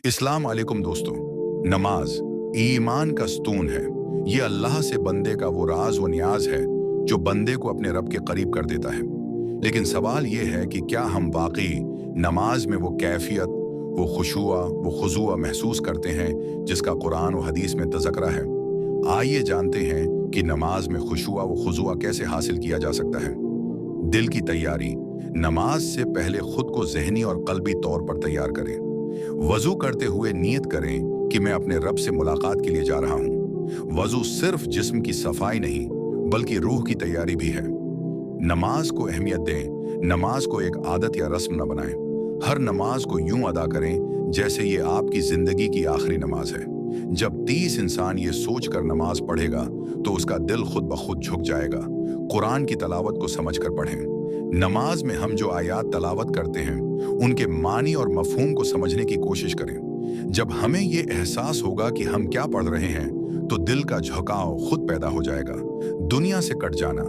इस्लाम अलैकुम दोस्तों। नमाज ईमान का स्तून है। ये अल्लाह से बंदे का वो राज व नियाज है जो बंदे को अपने रब के करीब कर देता है। लेकिन सवाल ये है कि क्या हम वाकई नमाज में वो कैफियत, वो खुशुआ, वो खुजुआ महसूस करते हैं जिसका कुरान व हदीस में तज़किरा है। आइए जानते हैं कि नमाज में खुशुआ व खुजुआ कैसे हासिल किया जा सकता है। दिल की तैयारी। नमाज से पहले खुद को ज़हनी और क़ल्बी तौर पर तैयार करें। वजू करते हुए नियत करें कि मैं अपने रब से मुलाकात के लिए जा रहा हूँ। वजू सिर्फ जिस्म की सफाई नहीं बल्कि रूह की तैयारी भी है। नमाज को अहमियत दें। नमाज को एक आदत या रस्म न बनाएं। हर नमाज को यूं अदा करें जैसे ये आपकी जिंदगी की आखिरी नमाज है। जब 30 इंसान ये सोचकर नमाज पढ़ेगा तो उसका दिल खुद ब खुद झुक जाएगा। कुरान की तलावत को समझकर पढ़ें। नमाज में हम जो आयात तलावत करते हैं उनके मानी और मफहूम को समझने की कोशिश करें। जब हमें ये एहसास होगा कि हम क्या पढ़ रहे हैं तो दिल का झुकाव खुद पैदा हो जाएगा। दुनिया से कट जाना।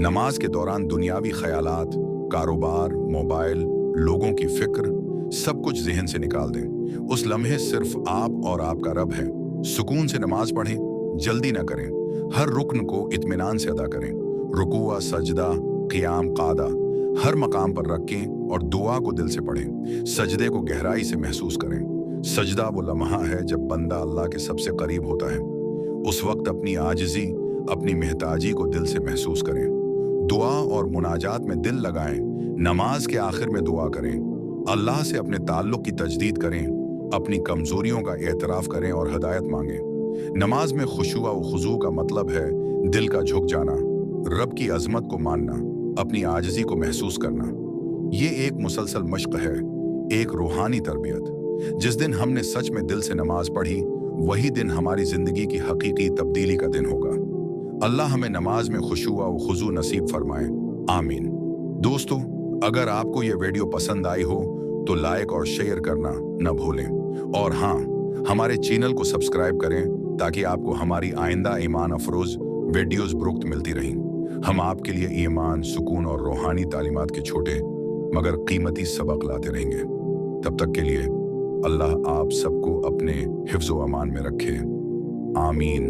नमाज के दौरान दुनियावी ख्यालात, कारोबार, मोबाइल, लोगों की फिक्र, सब कुछ जहन से निकाल दें। उस लम्हे सिर्फ आप और आपका रब है। सुकून से नमाज पढ़ें, जल्दी ना करें। हर रुक्न को इत्मीनान से अदा करें। रुकुआ, सजदा, क़ियाम, क़ादा हर मकाम पर रखें और दुआ को दिल से पढ़ें। सजदे को गहराई से महसूस करें। सजदा वो लम्हा है जब बंदा अल्लाह के सबसे करीब होता है। उस वक्त अपनी आजिज़ी, अपनी महताजी को दिल से महसूस करें। दुआ और मुनाजात में दिल लगाएं। नमाज के आखिर में दुआ करें। अल्लाह से अपने ताल्लुक़ की तजदीद करें। अपनी कमज़ोरियों का एतराफ़ करें और हिदायत मांगें। नमाज में खुशुआ व खुजू का मतलब है दिल का झुक जाना, रब की अज़मत को मानना, अपनी आजिज़ी को महसूस करना। ये एक मुसलसल मश्क है, एक रूहानी तरबियत। जिस दिन हमने सच में दिल से नमाज पढ़ी वही दिन हमारी ज़िंदगी की हकीकी तब्दीली का दिन होगा। अल्लाह हमें नमाज में खुशुआ व खुजू नसीब फरमाए, आमीन। दोस्तों, अगर आपको ये वीडियो पसंद आई हो तो लाइक और शेयर करना न भूलें। और हाँ, हमारे चैनल को सब्सक्राइब करें ताकि आपको हमारी आइंदा ईमान अफरोज़ वीडियोस बुरुक्त मिलती रहें। हम आपके लिए ईमान, सुकून और रूहानी तालीमात के छोटे मगर कीमती सबक लाते रहेंगे। तब तक के लिए अल्लाह आप सबको अपने हिफ्ज़ व अमान में रखे, आमीन।